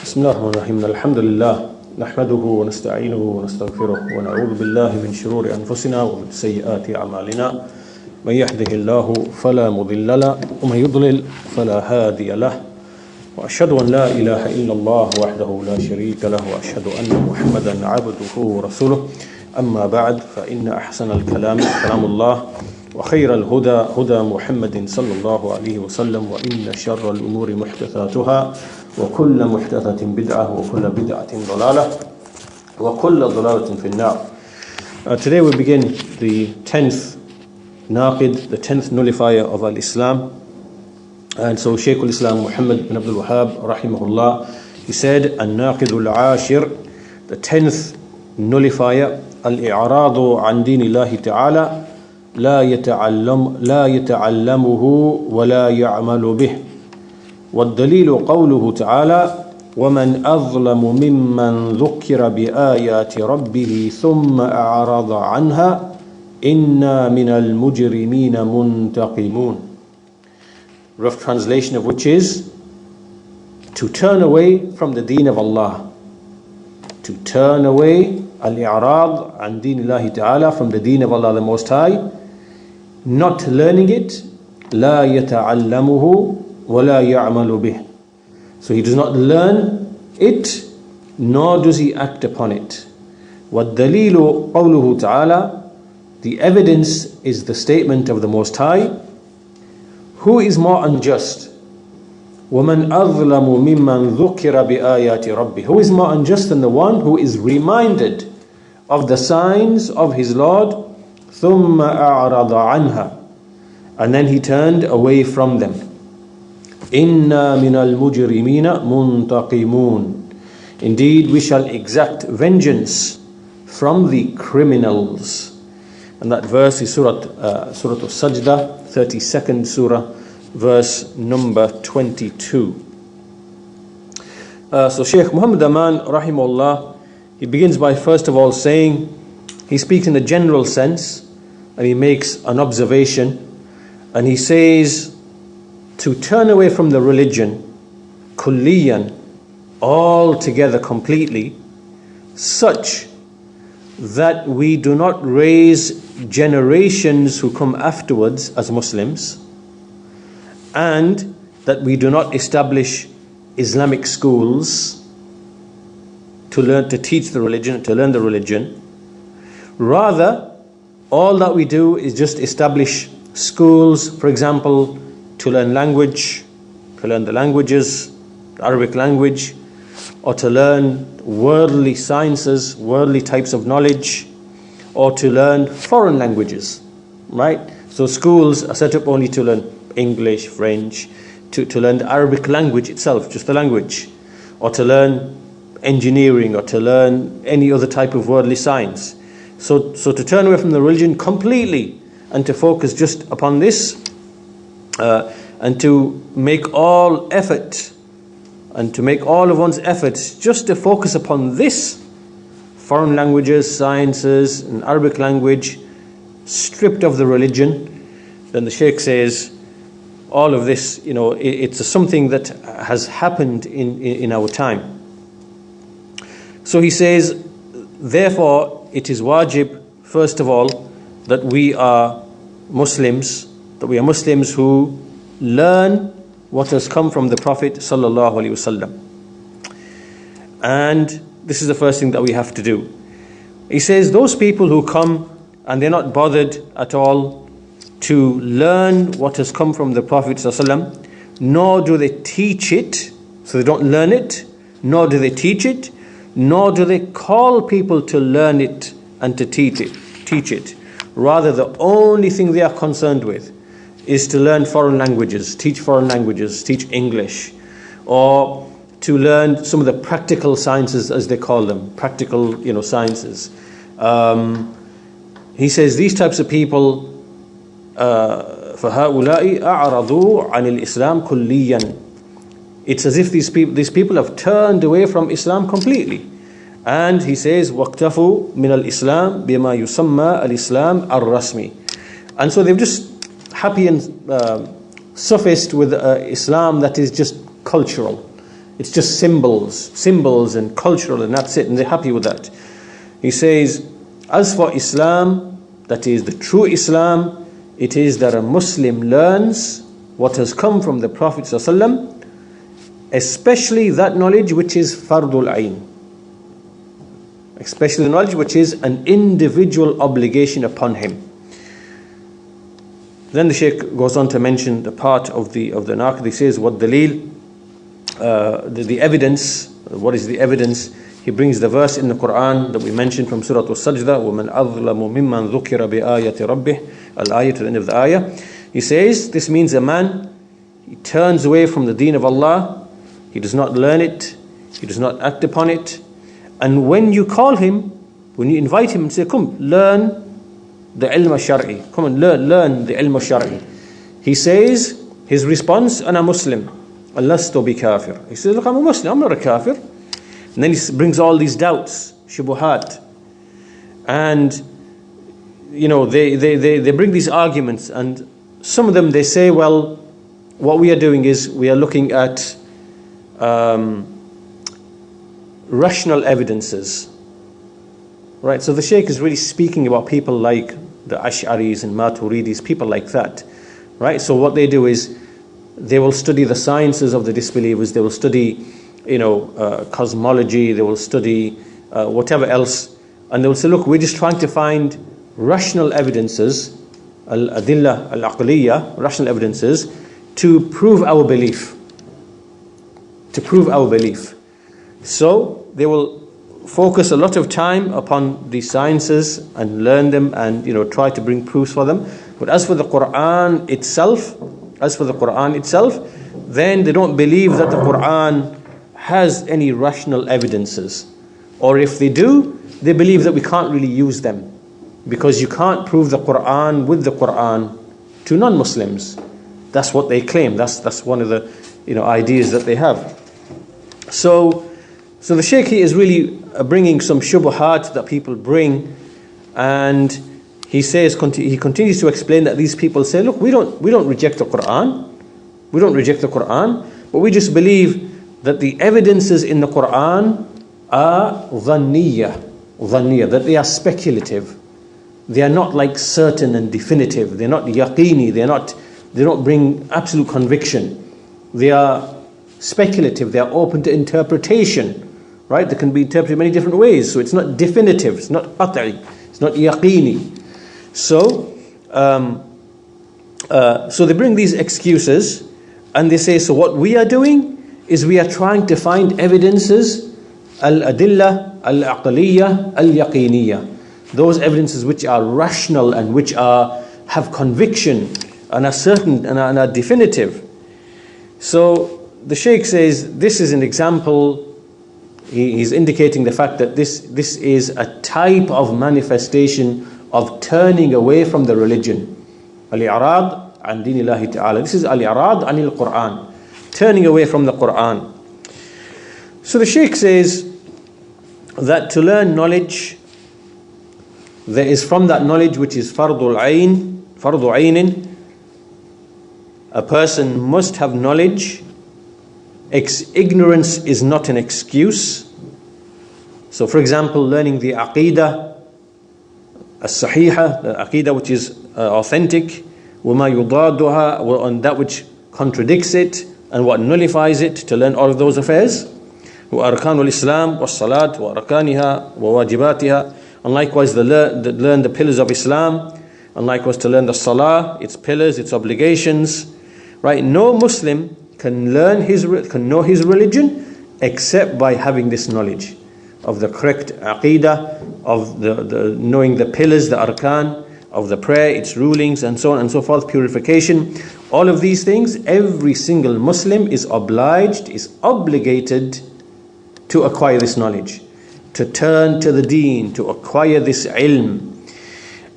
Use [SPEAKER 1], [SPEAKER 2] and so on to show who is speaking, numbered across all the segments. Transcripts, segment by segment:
[SPEAKER 1] بسم الله الرحمن الرحيم الحمد لله نحمده ونستعينه ونستغفره ونعوذ بالله من شرور أنفسنا ومن سيئات أعمالنا من يهده الله فلا مضل له ومن يضلل فلا هادي له وأشهد أن لا إله إلا الله وحده لا شريك له وأشهد أن محمدا عبده ورسوله أما بعد فإن أحسن الكلام كلام الله وخير الهدى هدى محمد صلى الله عليه وسلم وإن شر الأمور محدثاتها وكل محدثة بدعة وكل بدعة ضلالة وكل ضلالة في النار. Today we begin the 10th Naqid, the 10th nullifier of Al-Islam. And so Shaykh al-Islam Muhammad bin Abdul Wahhab rahimahullah, he said, Nawaaqidul-Ashir, the 10th nullifier, Al-I'radu an dinillahi ta'ala, لا يتعلمه ولا يعمل به. والدليل قوله تعالى ومن أظلم ممن ذكر بآيات ربه ثم أعرض عنها إنا من المجرمين منتقمون. Rough translation of which is to turn away from the deen of Allah, to turn away al-i'rad an dinillahi ta'ala, from the deen of Allah the Most High, not learning it, لا يتعلمه ولا يعمل به. So he does not learn it, nor does he act upon it. والدليل قوله تعالى, the evidence is the statement of the Most High. Who is more unjust? وَمَنْ أَظْلَمُ مِمَّنْ ذُكِّرَ بِآيَاتِ رَبِّهِ. Who is more unjust than the one who is reminded of the signs of his Lord, ثُمَّ أَعْرَضَ عَنْهَا, and then he turned away from them. إِنَّا مِنَ الْمُجْرِمِينَ مُنْتَقِمُونَ. Indeed, we shall exact vengeance from the criminals. And that verse is Surah Al-Sajdah, 32nd Surah, verse number 22. So Shaykh Muhammad Aman rahimahullah, he begins by first of all saying, he speaks in a general sense and he makes an observation, and he says to turn away from the religion kulliyan, altogether, completely, such that we do not raise generations who come afterwards as Muslims, and that we do not establish Islamic schools to teach the religion, to learn the religion. Rather, all that we do is just establish schools, for example, to learn language, to learn the languages, the Arabic language, or to learn worldly sciences, worldly types of knowledge, or to learn foreign languages, right? So schools are set up only to learn English, French, to learn the Arabic language itself, just the language, or to learn engineering, or to learn any other type of worldly science. So to turn away from the religion completely and to focus just upon this, and to make all effort, and to make all of one's efforts just to focus upon this, foreign languages, sciences, and Arabic language, stripped of the religion, then the Shaykh says, all of this, it's something that has happened in our time. So he says, therefore, it is wajib, first of all, that we are Muslims, who learn what has come from the Prophet sallallahu alaihi wasallam. And this is the first thing that we have to do. He says, those people who come and they're not bothered at all to learn what has come from the Prophet sallallahu alaihi wasallam, nor do they teach it, so they don't learn it, nor do they teach it, nor do they call people to learn it and to teach it. Rather, the only thing they are concerned with is to learn foreign languages, teach English, or to learn some of the practical sciences, as they call them, practical, sciences. He says these types of people, فَهَؤُلَاءِ أَعْرَضُوا عَنِ الْإِسْلَامِ كُلِّيًّا. It's as if these people have turned away from Islam completely. And he says, وَاقْتَفُوا مِنَ الْإِسْلَامِ بِمَا يُسَمَّى الْإِسْلَامِ الرَّسْمِ. And so they've just happy and sufficed with Islam that is just cultural. It's just symbols and cultural, and that's it, and they're happy with that. He says, as for Islam, that is the true Islam, it is that a Muslim learns what has come from the Prophet ﷺ, especially that knowledge which is fardul ayn, especially the knowledge which is an individual obligation upon him. Then the Shaykh goes on to mention the part of the Naqid. He says, what dalil, the evidence, what is the evidence? He brings the verse in the Quran that we mentioned from Surah Al-Sajdah, وَمَنْ أَظْلَمُ مِمَّنْ ذُكِرَ بِآيَةِ رَبِّهِ, al-ayah, to the end of the ayah. He says, this means a man, he turns away from the deen of Allah, he does not learn it, he does not act upon it, and when you call him, when you invite him and say, come, learn the ilm al-shar'i, come and learn the ilm al-shar'i. He says, his response, أنا Muslim, لست بكافر. He says, look, I'm a Muslim, I'm not a kafir. And then he brings all these doubts, shubuhat. And, you know, they bring these arguments, and some of them they say, well, what we are doing is we are looking at rational evidences. Right, so the Shaykh is really speaking about people like the Ash'aris and Maturidis, people like that. Right, so what they do is they will study the sciences of the disbelievers, they will study, you know, cosmology, they will study whatever else, and they will say, look, we're just trying to find rational evidences, al-adillah al-aqliyah, rational evidences, to prove our belief. To prove our belief. So they will focus a lot of time upon the sciences and learn them and, you know, try to bring proofs for them. But as for the Quran itself, then they don't believe that the Quran has any rational evidences. Or if they do, they believe that we can't really use them, because you can't prove the Quran with the Quran to non-Muslims. That's what they claim. That's one of the, you know, ideas that they have. So the Shaykh is really bringing some shubuhat that people bring, and he says, he continues to explain that these people say, look, we don't reject the Quran, but we just believe that the evidences in the Quran are dhanniyah, that they are speculative. They are not like certain and definitive. They're not yaqini. They don't bring absolute conviction. They are speculative. They are open to interpretation. Right? They can be interpreted in many different ways. So it's not definitive. It's not qat'i. It's not yaqini. So they bring these excuses, and they say, so what we are doing is we are trying to find evidences, al-adillah, al-aqliyah, al-yaqiniyah. Those evidences which are rational and which have conviction and are certain and are definitive. So the Shaykh says this is an example. He's indicating the fact that this is a type of manifestation of turning away from the religion. Al-i'rad an dinillahi ta'ala. This is al-i'rad anil Quran, turning away from the Quran. So the Shaykh says that to learn knowledge, there is from that knowledge which is fardul aynin, a person must have knowledge. Ignorance is not an excuse. So for example, learning the aqidah as-sahiha, the aqidah which is authentic, وَمَا يُضَادُهَا, and that which contradicts it and what nullifies it, to learn all of those affairs. وَأَرْكَانُ الْإِسْلَامِ وَالصَّلَاةِ وَأَرْكَانِهَا وَوَاجِبَاتِهَا, and likewise to learn the pillars of Islam, and likewise to learn the salah, its pillars, its obligations. Right? No Muslim can know his religion except by having this knowledge of the correct aqidah, of the knowing the pillars, the arkan of the prayer, its rulings, and so on and so forth, purification. All of these things, every single Muslim is obligated to acquire this knowledge, to turn to the deen, to acquire this ilm.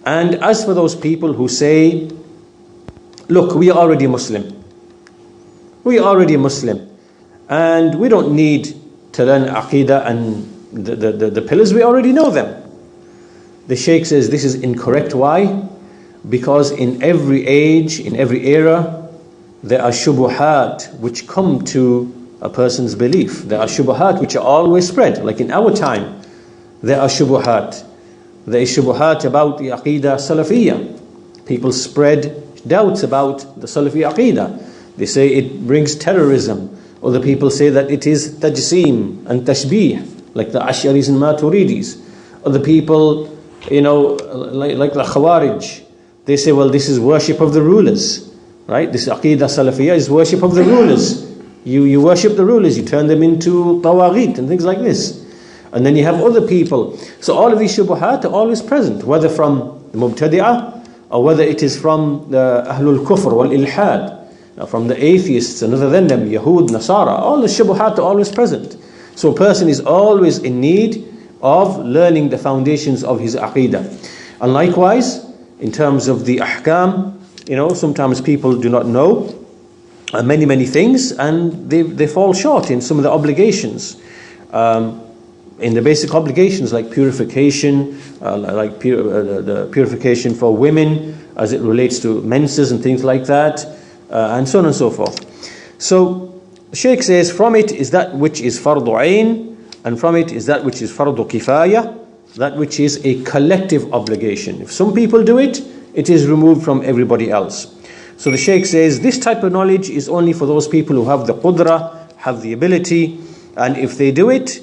[SPEAKER 1] And as for those people who say, look, we are already Muslim, and we don't need to learn aqidah and the pillars, we already know them. The Shaykh says this is incorrect. Why? Because in every age, in every era, there are shubuhat which come to a person's belief. There are shubuhat which are always spread. Like in our time, there are shubuhat. There is shubuhat about the Aqidah Salafiyya. People spread doubts about the Salafi Aqidah. They say it brings terrorism. Other people say that it is tajseem and tashbih, like the Ash'aris and Maturidis. Other people, like the Khawarij, they say, well, this is worship of the rulers, right? This Aqidah Salafiyya is worship of the rulers. You worship the rulers, you turn them into tawaghit and things like this. And then you have other people. So all of these shubuhat are always present, whether from the Mubtadi'ah or whether it is from the Ahlul Kufr wal Ilhad, from the atheists and other than them, Yahud, Nasara. All the shubuhat are always present. So a person is always in need of learning the foundations of his aqidah. And likewise, in terms of the ahkam, sometimes people do not know many things, and they fall short in some of the obligations. In the basic obligations like purification, the purification for women as it relates to menses and things like that, and so on and so forth. So the Shaykh says, from it is that which is fardu ayn, and from it is that which is fardu kifaya, that which is a collective obligation. If some people do it, it is removed from everybody else. So the Shaykh says, this type of knowledge is only for those people who have the qudra, have the ability, and if they do it,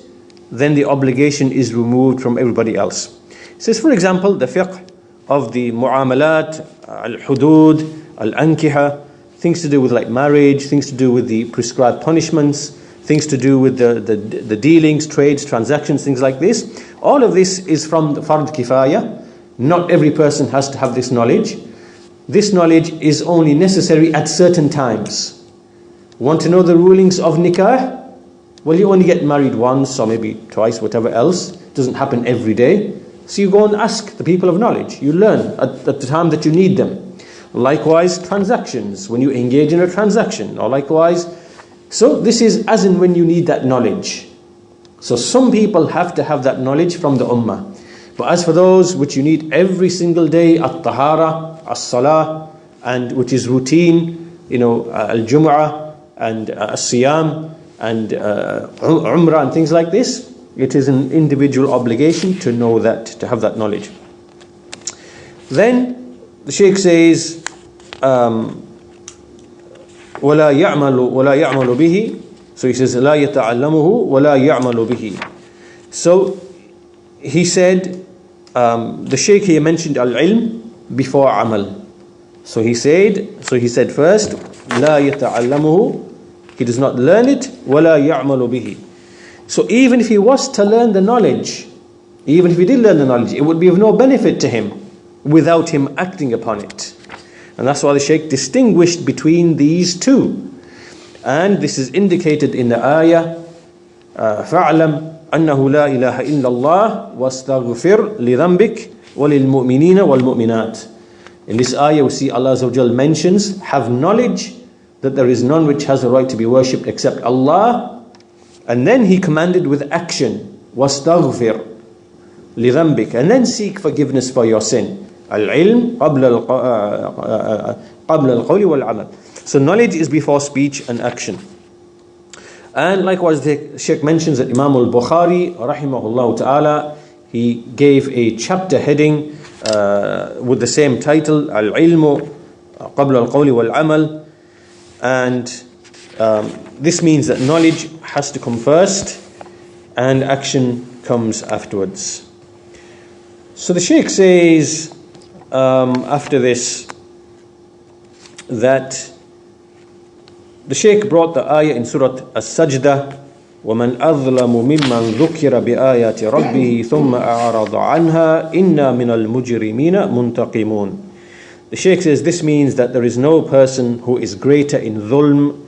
[SPEAKER 1] then the obligation is removed from everybody else. He says, for example, the fiqh of the mu'amalat, al-hudud, al-ankiha, things to do with like marriage, things to do with the prescribed punishments, things to do with the dealings, trades, transactions, things like this. All of this is from the fard kifaya. Not every person has to have this knowledge. This knowledge is only necessary at certain times. Want to know the rulings of nikah? Well, you only get married once or maybe twice, whatever else. It doesn't happen every day. So you go and ask the people of knowledge. You learn at the time that you need them. Likewise, transactions, when you engage in a transaction, or likewise. So this is as and when you need that knowledge. So some people have to have that knowledge from the ummah. But as for those which you need every single day, at-tahara, as-salah, and which is routine, al-jum'ah, and as-siyam, and umrah, and things like this, it is an individual obligation to know that, to have that knowledge. Then the Shaykh says, وَلَا يَعْمَلُ بِهِ. So he says, لَا يَتَعَلَّمُهُ وَلَا يَعْمَلُ بِهِ. So he said, the Shaykh here mentioned al-ilm before amal. So he said first, لَا يَتَعَلَّمُهُ. He does not learn it, وَلَا يَعْمَلُ بِهِ. So even if he was to learn the knowledge, even if he did learn the knowledge, it would be of no benefit to him without him acting upon it. And that's why the Shaykh distinguished between these two. And this is indicated in the ayah, فَاعْلَمْ أَنَّهُ لَا إِلَهَ إِلَّا اللَّهِ وَاسْتَغْفِرْ لِذَنْبِكَ وَلِلْمُؤْمِنِينَ وَالْمُؤْمِنَاتِ. In this ayah we see Allah Azza wa Jal mentions, have knowledge that there is none which has a right to be worshipped except Allah. And then he commanded with action, وَاسْتَغْفِرْ لِذَنْبِكَ, and then seek forgiveness for your sin. Al-ilm qabla al-qawli wal-amal. So knowledge is before speech and action. And likewise the Shaykh mentions that Imam al-Bukhari rahimahullah ta'ala, he gave a chapter heading with the same title, Al-ilmu qabla al-qawli wal-amal. And this means that knowledge has to come first and action comes afterwards. So the Shaykh says after this that the Shaykh brought the ayah in Surah As-Sajdah, وَمَنْ أَظْلَمُ مِمَّنْ ذُكِّرَ بِآيَاتِ رَبِّهِ ثُمَّ أَعْرَضَ عَنْهَا إِنَّا مِنَ الْمُجْرِمِينَ مُنْتَقِمُونَ. The Shaykh says this means that there is no person who is greater in dhulm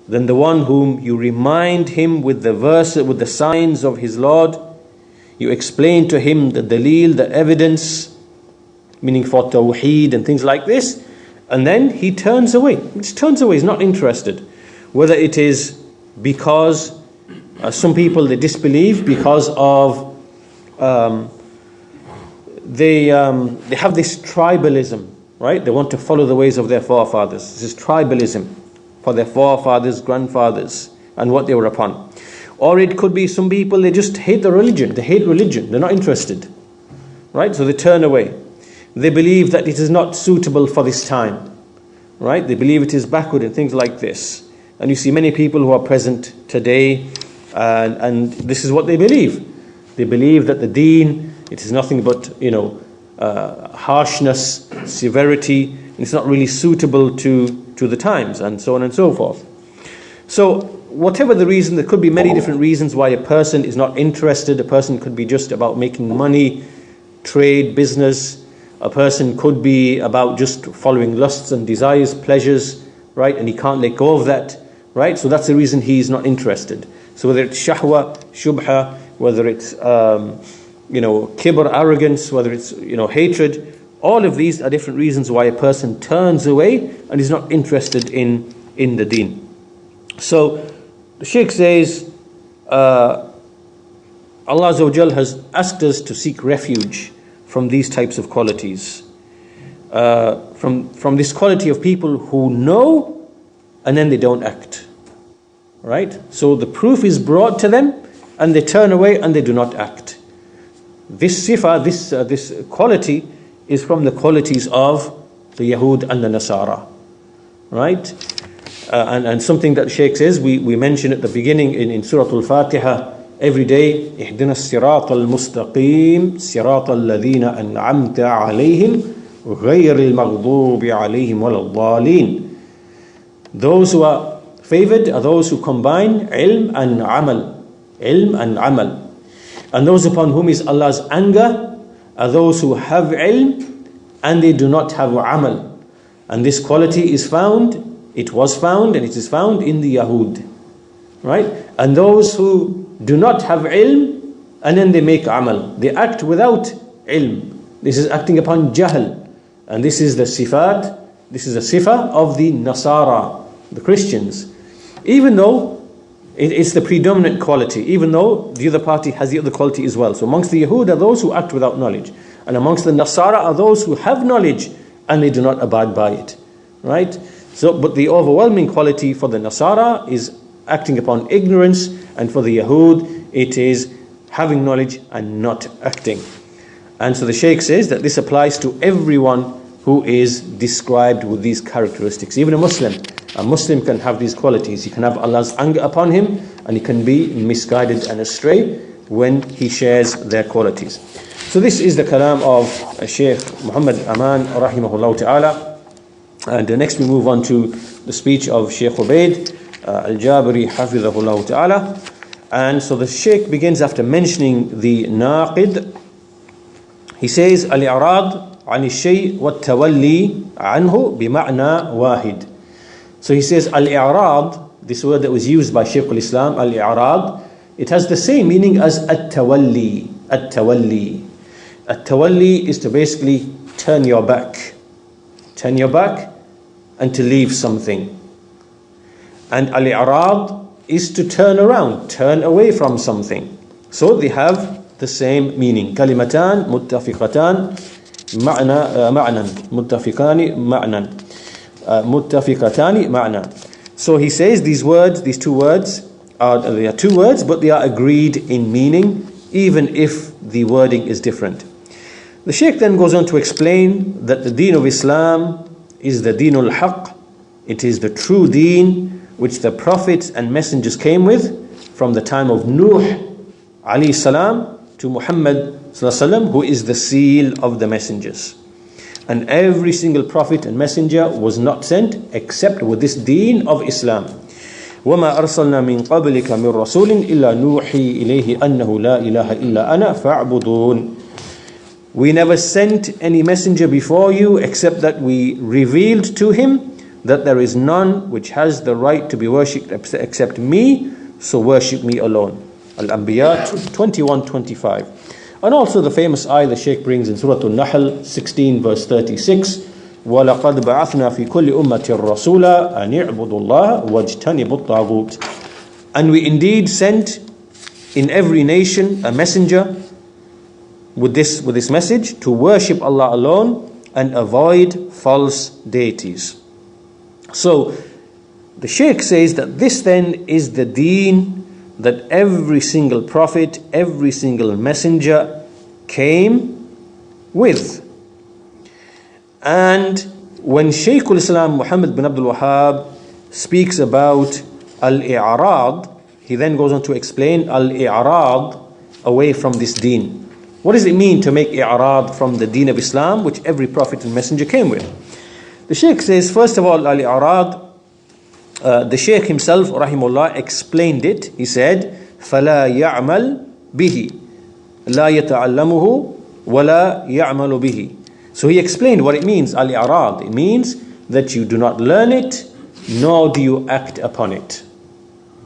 [SPEAKER 1] than the one whom you remind him with the verse, with the signs of his Lord. You explain to him the dalil, the evidence, meaning for tawheed and things like this, and then he turns away. He just turns away, he's not interested. Whether it is because some people, they disbelieve because of they have this tribalism, right? They want to follow the ways of their forefathers. This is tribalism for their forefathers, grandfathers. and what they were upon. Or it could be some people, they just hate the religion. They hate religion. They're not interested. Right? So they turn away. They believe that it is not suitable for this time. Right? They believe it is backward and things like this. And you see many people who are present today, and this is what they believe. They believe that the deen, it is nothing but, harshness, severity. It's not really suitable to the times, and so on and so forth. So whatever the reason, there could be many different reasons why a person is not interested. A person could be just about making money, trade, business. A person could be about just following lusts and desires, pleasures, right? And he can't let go of that, right? So that's the reason he's not interested. So whether it's shahwa, shubha, whether it's kibr, arrogance, whether it's hatred, all of these are different reasons why a person turns away and is not interested in the deen. So the Shaykh says, Allah Azza wa Jal has asked us to seek refuge from these types of qualities, from this quality of people who know and then they don't act. Right? So the proof is brought to them and they turn away and they do not act. This sifa, this quality is from the qualities of the Yahud and the Nasara. Right? And something that Shaykh says, we mention at the beginning in Surah Al-Fatiha every day, اهدنا الصراط المستقيم صراط الذين أنعمت عليهم غير المغضوب عليهم ولا الضالين. Those who are favored are those who combine ilm and amal. Ilm and amal. And those upon whom is Allah's anger are those who have ilm and they do not have amal. And this quality is found, it was found and it is found in the Yahud. Right? And those who do not have ilm and then they make amal. They act without ilm. This is acting upon jahl. And this is the sifat, this is the sifa of the Nasara, the Christians. Even though it's the predominant quality, even though the other party has the other quality as well. So amongst the Yahud are those who act without knowledge. And amongst the Nasara are those who have knowledge and they do not abide by it. Right? So, but the overwhelming quality for the Nasara is acting upon ignorance, and for the Yahud it is having knowledge and not acting. And so the Shaykh says that this applies to everyone who is described with these characteristics. Even a Muslim can have these qualities. He can have Allah's anger upon him and he can be misguided and astray when he shares their qualities. So this is the kalam of Shaykh Muhammad Aman rahimahullah ta'ala. And next we move on to the speech of Shaykh Ubaid Al-Jabiri hafidhahullah ta'ala. And so the Shaykh begins after mentioning the naqid. He says, Al-i'rad عن الشيء والتولي عنه بمعنى واحد. So he says, Al-i'rad, this word that was used by Shaykh al-Islam, Al-i'rad, it has the same meaning as at-tawalli. At-tawalli. At-tawalli is to basically turn your back. Turn your back and to leave something. And al-i'rad is to turn around, turn away from something. So they have the same meaning. Kalimatan muttafiqatan ma'nan muttafiqani ma'nan muttafiqatani ma'nan. So he says these two words they are two words, but they are agreed in meaning, even if the wording is different. The Shaykh then goes on to explain that the deen of Islam is the deenul haqq. It is the true deen which the prophets and messengers came with from the time of Nuh alayhi salam to Muhammad sallallahu, who is the seal of the messengers. And every single prophet and messenger was not sent except with this deen of Islam. وَمَا أَرْسَلْنَا مِن قَبْلِكَ مِن رَسُولٍ إِلَّا نُوحِي إِلَيْهِ أَنَّهُ لَا إِلَهَ إِلَّا أَنَا فَاعْبُدُونَ. We never sent any messenger before you except that we revealed to him that there is none which has the right to be worshipped except me, so worship me alone. Al-Anbiya 21:25. And also the famous ayah the Shaykh brings in Surah Al-Nahl 16 verse 36, وَلَقَدْ بَعَثْنَا فِي كُلِّ أُمَّةٍ رَسُولًا أَنِ اعْبُدُوا اللَّهَ وَاجْتَنِبُوا الطَّاغُوتَ. And we indeed sent in every nation a messenger with this message to worship Allah alone and avoid false deities. So The Shaykh says that this then is the deen that every single prophet, every single messenger came with. And when Shaykhul-Islam Muhammad bin Abdul Wahhab speaks about al-i'rad, he then goes on to explain al-i'rad away from this deen. What does it mean to make i'rad from the deen of Islam, which every prophet and messenger came with? The Shaykh says, first of all, al-i'rad, the Shaykh himself, rahimullah, explained it. He said, فَلَا يَعْمَلْ بِهِ لَا يَتَعَلَّمُهُ وَلَا يَعْمَلُ بِهِ. So he explained what it means, al-i'rad. It means that you do not learn it, nor do you act upon it.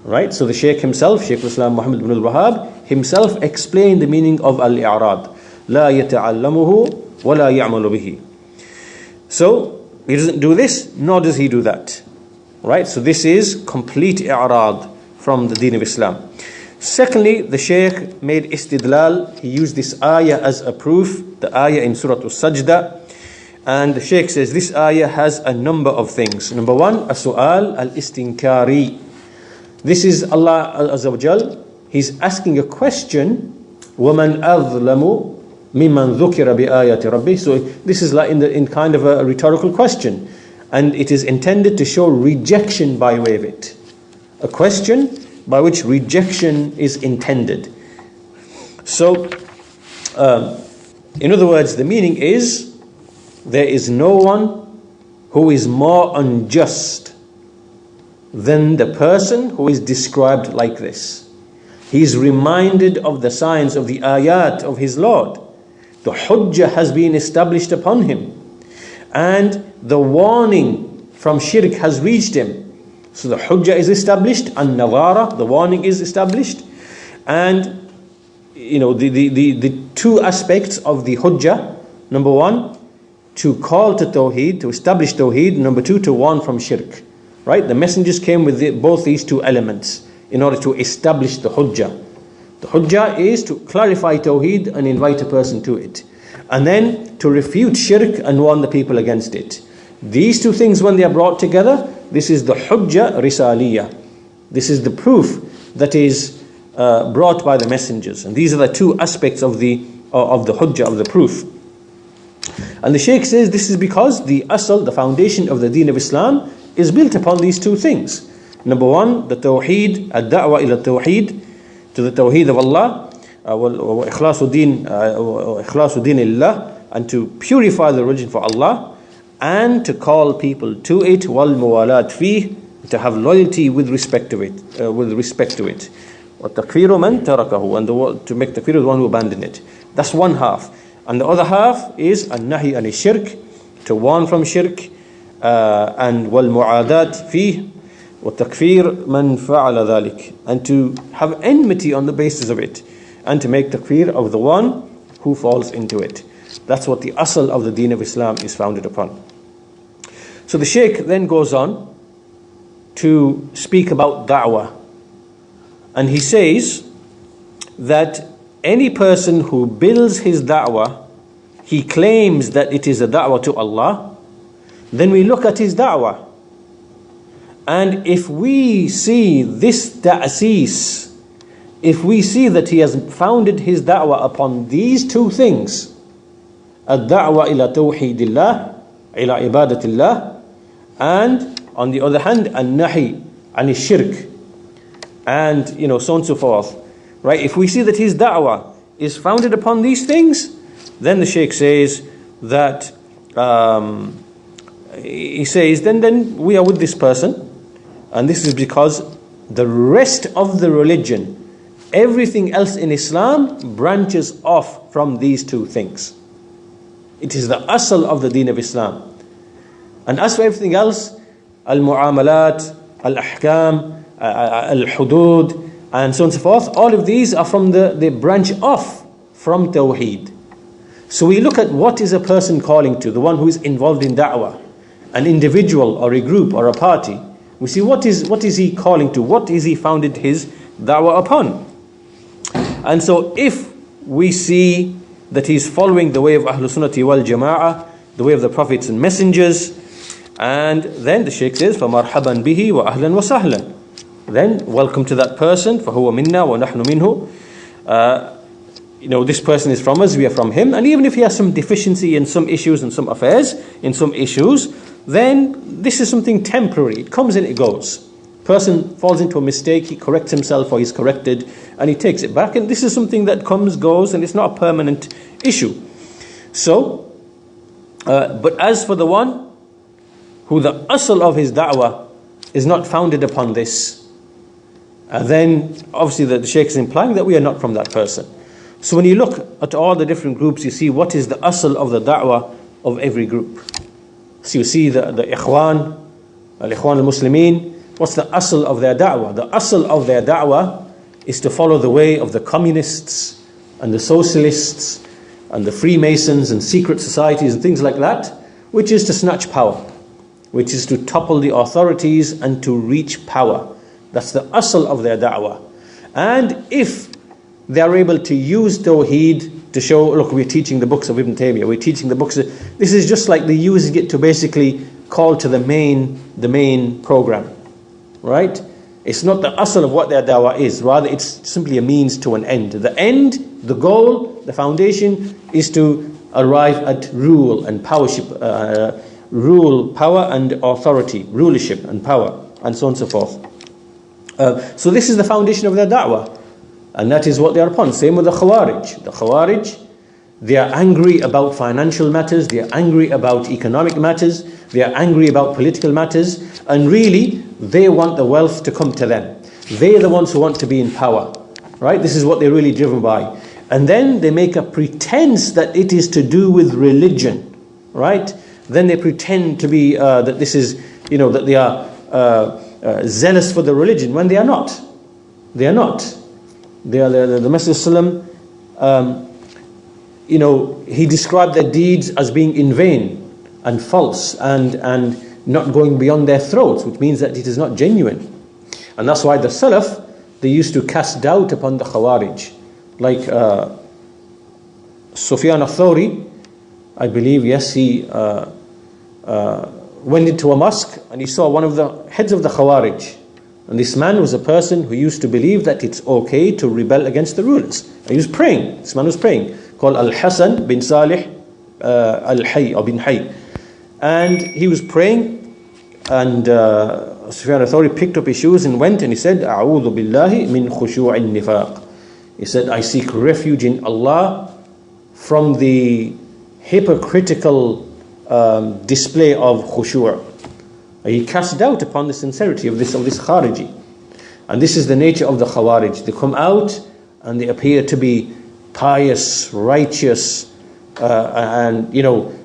[SPEAKER 1] Right? So the Shaykh himself, Shaykh al-Islam Muhammad bin al-Wahhab, himself explained the meaning of al-i'rad. لَا يَتَعَلَّمُهُ وَلَا يَعْمَلُ بِهِ. So he doesn't do this, nor does he do that. Right? So this is complete i'rad from the deen of Islam. Secondly, the Shaykh made istidlal. He used this ayah as a proof, the ayah in Surah Al-Sajdah. And the Shaykh says this ayah has a number of things. Number one, as-su'al al-istinkari. This is Allah Azza wa Jal. He's asking a question. وَمَنْ أَظْلَمُ مِمَّنْ ذُكِرَ بِآيَةِ رَبِّهِ. So this is like in kind of a rhetorical question. And it is intended to show rejection by way of it. A question by which rejection is intended. So, in other words, the meaning is, there is no one who is more unjust than the person who is described like this. He is reminded of the signs of the ayat of his Lord. The hujjah has been established upon him. And the warning from shirk has reached him. So the hujjah is established, and nawara, the warning is established. And the two aspects of the hujjah, number one, to call to tawheed, to establish tawheed. Number two, to warn from shirk. Right? The messengers came with both these two elements in order to establish the hujjah. The hujjah is to clarify tawheed and invite a person to it. And then to refute shirk and warn the people against it. These two things, when they are brought together, this is the hujjah risaliyah. This is the proof that is brought by the messengers. And these are the two aspects of the hujjah, of the proof. And the Shaykh says this is because the asl, the foundation of the deen of Islam, is built upon these two things. Number one, the tawheed, ad-da'wa ila tawheed, to the tawheed of Allah, wa ikhlasu din lillah, and to purify the religion for Allah, and to call people to it, wal muwalat fih, to have loyalty with respect to it, wa takfiru man tarakahu, and to make takfir the one who abandoned it. That's one half. And the other half is an-nahi an shirk, to warn from shirk, and wal mu'adat fih, wa takfir man fa'ala dhalik, and to have enmity on the basis of it, and to make takfir of the one who falls into it. That's what the asl of the deen of Islam is founded upon. So the Shaykh then goes on to speak about da'wah. And he says that any person who builds his da'wah, he claims that it is a da'wah to Allah, then we look at his da'wah. And if we see this ta'asis, if we see that he has founded his da'wah upon these two things, ad-da'wah ila tawheedillah, ila ibadatillah, and on the other hand, an-nahi an shirk, and so on and so forth. Right? If we see that his da'wah is founded upon these things, then the Shaykh says that then we are with this person, and this is because the rest of the religion, everything else in Islam, branches off from these two things. It is the asl of the deen of Islam. And as for everything else, al-mu'amalat, al-ahkam, al-hudud, and so on and so forth, all of these are from they branch off from tawheed. So we look at what is a person calling to, the one who is involved in da'wah, an individual or a group or a party. We see what is he calling to, what is he founded his da'wah upon. And so if we see that he's following the way of Ahlul Sunnati wal Jama'ah, the way of the prophets and messengers, And then the Shaykh says, فَمَرْحَبًا بِهِ وَأَهْلًا وَسَهْلًا. Then welcome to that person, فَهُوَ مِنَّا وَنَحْنُ مِنْهُ. This person is from us, we are from him. And even if he has some deficiency in some issues and some affairs, in some issues, then this is something temporary. It comes and it goes. Person falls into a mistake, he corrects himself or he's corrected and he takes it back. And this is something that comes, goes, and it's not a permanent issue. So, but as for the one who the asl of his da'wah is not founded upon this, then obviously the Shaykh is implying that we are not from that person. So when you look at all the different groups, you see what is the asl of the da'wah of every group. So you see the Ikhwan, Al-Ikhwan al-Muslimin, what's the asl of their da'wah? The asl of their da'wah is to follow the way of the communists and the socialists and the Freemasons and secret societies and things like that, which is to snatch power, which is to topple the authorities and to reach power. That's the asl of their da'wah. And if they are able to use Tawheed to show, look, we're teaching the books of Ibn Taymiyyah, we're teaching the books this is just like they're using it to basically call to the main program, right? It's not the asl of what their da'wah is, rather it's simply a means to an end. The end, the goal, the foundation is to arrive at rule and powership, rule, power and authority, rulership and power, and so on and so forth. So this is the foundation of their da'wah, and that is what they are upon. Same with the Khawarij. The Khawarij, they are angry about financial matters, they are angry about economic matters, they are angry about political matters, and really they want the wealth to come to them. They are the ones who want to be in power, right? This is what they're really driven by. And then they make a pretense that it is to do with religion, right? Then they pretend to be, that this is, that they are zealous for the religion, when they are not. They are not. They are the Messenger ﷺ, he described their deeds as being in vain and false and not going beyond their throats, which means that it is not genuine. And that's why the Salaf, they used to cast doubt upon the Khawarij. Like Sufyan al-Thawri, I believe, yes, he went into a mosque and he saw one of the heads of the Khawarij. And this man was a person who used to believe that it's okay to rebel against the rulers. And he was praying. This man was praying, called Al-Hasan bin Salih al-Hayy, or bin Hayy. And he was praying, and Sufyan al-Thawri picked up his shoes and went and he said, A'udhu billahi min khushu'in nifaq. He said, I seek refuge in Allah from the hypocritical display of khushu'. He cast doubt upon the sincerity of this Khariji. And this is the nature of the Khawarij. They come out and they appear to be pious, righteous, and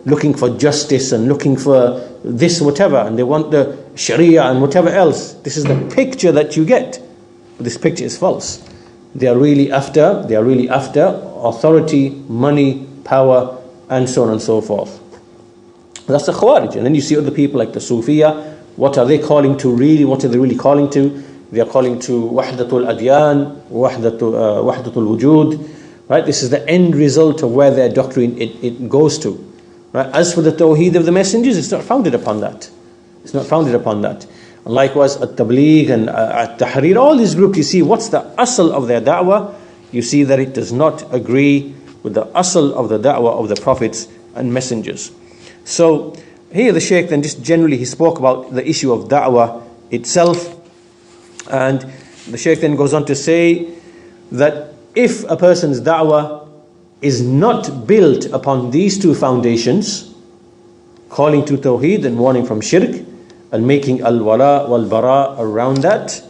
[SPEAKER 1] looking for justice and looking for this, whatever, and they want the Sharia and whatever else. This is the picture that you get. But this picture is false. They are really after authority, money, power, and so on and so forth. That's the Khawarij. And then you see other people like the Sufiya. What are they calling to really? What are they really calling to? They are calling to Wahdatul Adyan, Wahdatul Wujud. Right? This is the end result of where their doctrine it goes to. Right? As for the Tawheed of the messengers, it's not founded upon that. It's not founded upon that. And likewise, At-Tabligh and At-Tahrir, all these groups, you see what's the asl of their da'wah. You see that it does not agree with the asl of the da'wah of the prophets and messengers. So here the Shaykh then just generally he spoke about the issue of da'wah itself, and the Shaykh then goes on to say that if a person's da'wah is not built upon these two foundations, calling to Tawheed and warning from shirk and making al-wala wal-bara around that,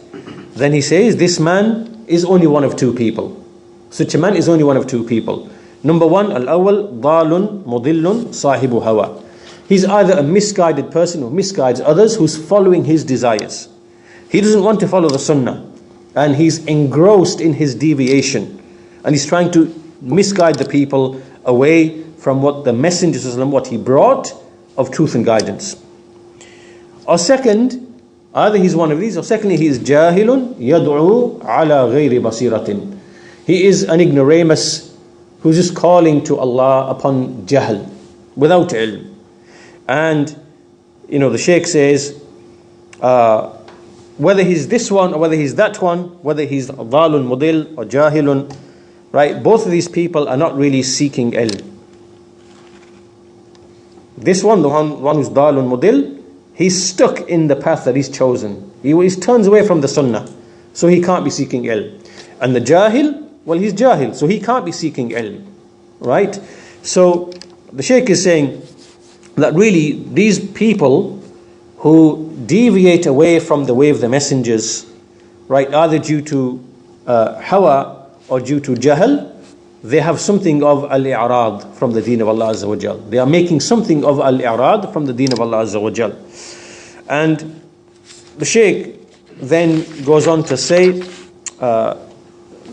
[SPEAKER 1] then he says this man is only one of two people. Such a man is only one of two people. Number one, al-awwal, dalun, mudillun, sahibu hawa. He's either a misguided person who misguides others, who's following his desires. He doesn't want to follow the sunnah, and he's engrossed in his deviation, and he's trying to misguide the people away from what the Messenger, what he brought of truth and guidance. Or second, either he's one of these, or secondly he is jahilun yad'u ala ghayri basiratin. He is an ignoramus who's just calling to Allah upon jahl, without ilm. And the Shaykh says, whether he's this one or whether he's that one, whether he's dhalun mudil or jahilun, right? Both of these people are not really seeking ilm. This one, the one who's dhalun mudil, he's stuck in the path that he's chosen. He turns away from the sunnah, so he can't be seeking ilm. And the jahil, well, he's jahil, so he can't be seeking ilm, right? So the Shaykh is saying that really these people who deviate away from the way of the messengers, right, either due to hawa or due to jahl, they have something of al-i'rad from the deen of Allah Azza wa Jal. They are making something of al-i'rad from the deen of Allah Azza wa Jal. And the Shaykh then goes on to say, so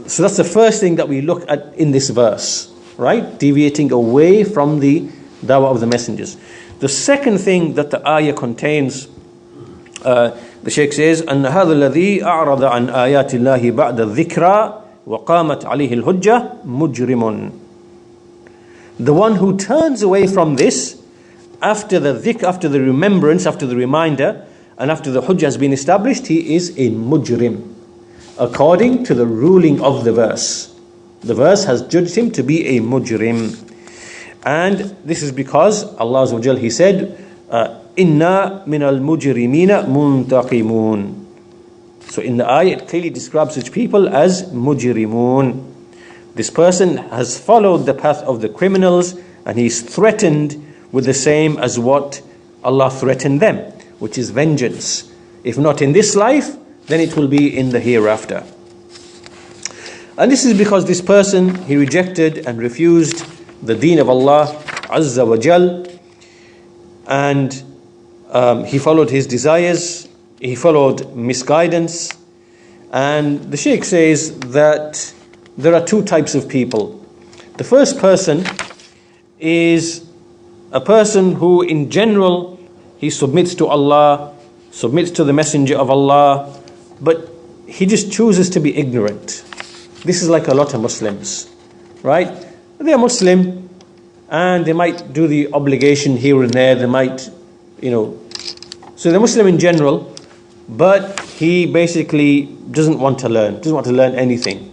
[SPEAKER 1] that's the first thing that we look at in this verse, right? Deviating away from the dawah of the messengers. The second thing that the ayah contains, the Shaykh says, أن هذا الذي أعرض عن آيات الله بعد الذكرى وقامت عليه الحجة مجرم. The one who turns away from this after the dhikr, after the remembrance, after the reminder, and after the hujjah has been established, he is a mujrim, according to the ruling of the verse. The verse has judged him to be a mujrim. And this is because Allah Azza wa Jal, He said, Inna min al-mujrimina muntaqimun. So in the ayah it clearly describes such people as mujrimun. This person has followed the path of the criminals and he's threatened with the same as what Allah threatened them, which is vengeance. If not in this life, then it will be in the hereafter. And this is because this person, he rejected and refused the deen of Allah Azza wa Jal, and he followed his desires, he followed misguidance. And the Shaykh says that there are two types of people. The first person is a person who in general he submits to Allah, submits to the Messenger of Allah, but he just chooses to be ignorant. This is like a lot of Muslims, right? They are Muslim and they might do the obligation here and there, they might, so they're Muslim in general, but he basically doesn't want to learn anything,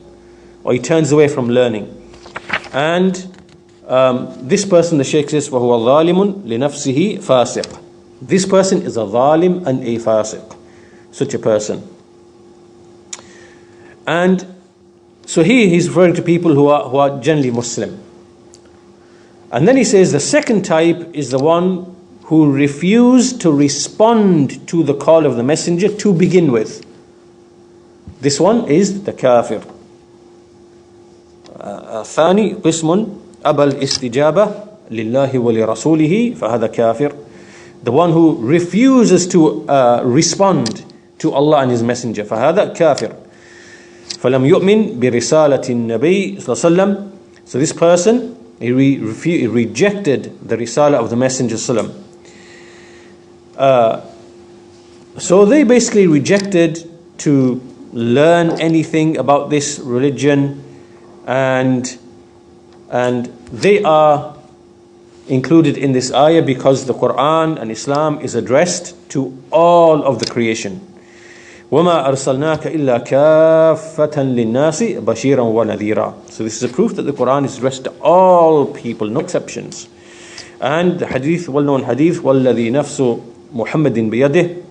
[SPEAKER 1] or he turns away from learning. And this person, the Shaykh says, وَهُوَ ظَالِمٌ لِنَفْسِهِ فَاسِقٌ. This person is a zalim and a fasiq, such a person. And so he's referring to people who are generally Muslim. And then he says the second type is the one who refused to respond to the call of the messenger to begin with. This one is the kafir. ثاني قسم أبى الاستجابة لله ولرسوله فهذا كافر. The one who refuses to respond to Allah and His Messenger, فهذا كافر. فلم يؤمن برسالة النبي صلى الله عليه وسلم. So this person, he rejected the risala of the Messenger sallam. So they basically rejected to learn anything about this religion, and they are included in this ayah because the Quran and Islam is addressed to all of the creation. وَمَا أَرْسَلْنَاكَ إِلَّا كَافَّةً لِلنَّاسِ بَشِيرًا وَنَذِيرًا. So this is a proof that the Quran is addressed to all people, no exceptions. And the hadith, well-known hadith, وَالَّذِي نَفْسُ مُحَمَّدٍ بِيَدِهِ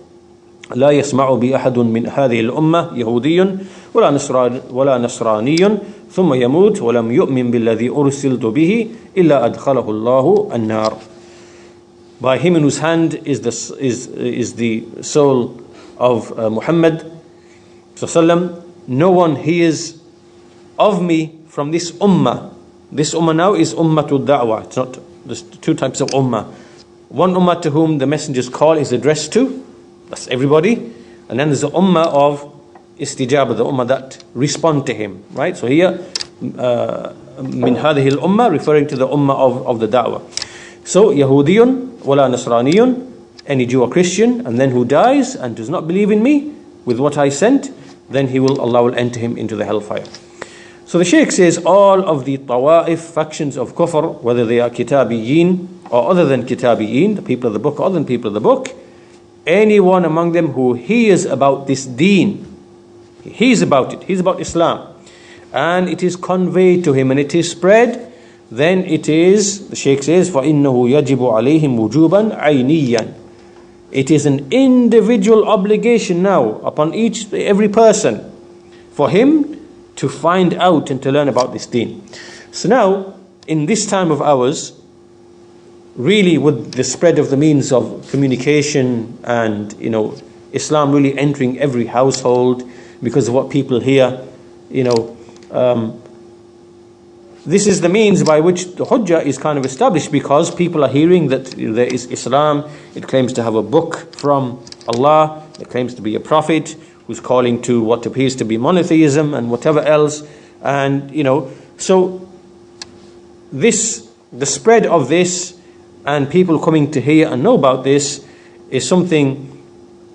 [SPEAKER 1] لا يسمع بأحد من هذه الأمة يهودي ولا نصراني ثم يموت ولم يؤمن بالذي أرسلت به إلا أدخله الله النار. By him in whose hand is the soul of Muhammad sallam, no one hears of me from this ummah. This ummah now is ummatul da'wah. It's not, there's two types of ummah. One ummah to whom the messenger's call is addressed to, that's everybody, and then there's the ummah of istijabah, the ummah that respond to him, right? So here min hadhihi al-ummah, referring to the ummah of the da'wah. So Yahudiyun wala Nasraniyun, any Jew or Christian, and then who dies and does not believe in me with what I sent, then Allah will enter him into the hellfire. So the Shaykh says all of the tawa'if, factions of kufr, whether they are kitabiyin or other than kitabiyin, the people of the book, other than people of the book, anyone among them who hears about this deen, he's about it, he's about Islam, and it is conveyed to him and it is spread, then it is, the Shaykh says, فَإِنَّهُ يَجِبُ عَلَيْهِمْ وُجُوبًا عَيْنِيًّا. It is an individual obligation now upon every person for him to find out and to learn about this deen. So now, in this time of ours, really with the spread of the means of communication and, Islam really entering every household because of what people hear, this is the means by which the Hujjah is kind of established, because people are hearing that there is Islam, it claims to have a book from Allah, it claims to be a prophet who's calling to what appears to be monotheism and whatever else, and so the spread of this and people coming to hear and know about this is something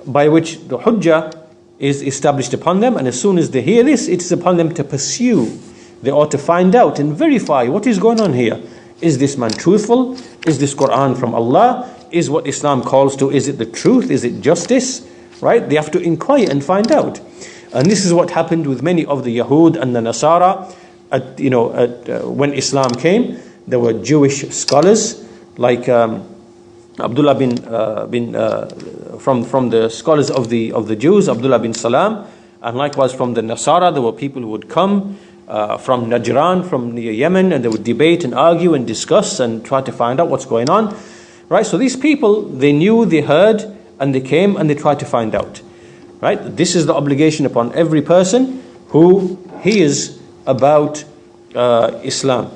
[SPEAKER 1] by which the Hujjah is established upon them, and as soon as they hear this, it is upon them to pursue. They ought to find out and verify what is going on here. Is this man truthful? Is this Quran from Allah? Is what Islam calls to, is it the truth? Is it justice? Right? They have to inquire and find out. And this is what happened with many of the Yahud and the Nasara. When Islam came, there were Jewish scholars like Abdullah from the scholars of the Jews, Abdullah bin Salam, and likewise from the Nasara, there were people who would come from Najran, from near Yemen, and they would debate and argue and discuss and try to find out what's going on. Right? So these people, they knew, they heard, and they came and they tried to find out. Right? This is the obligation upon every person who hears about Islam.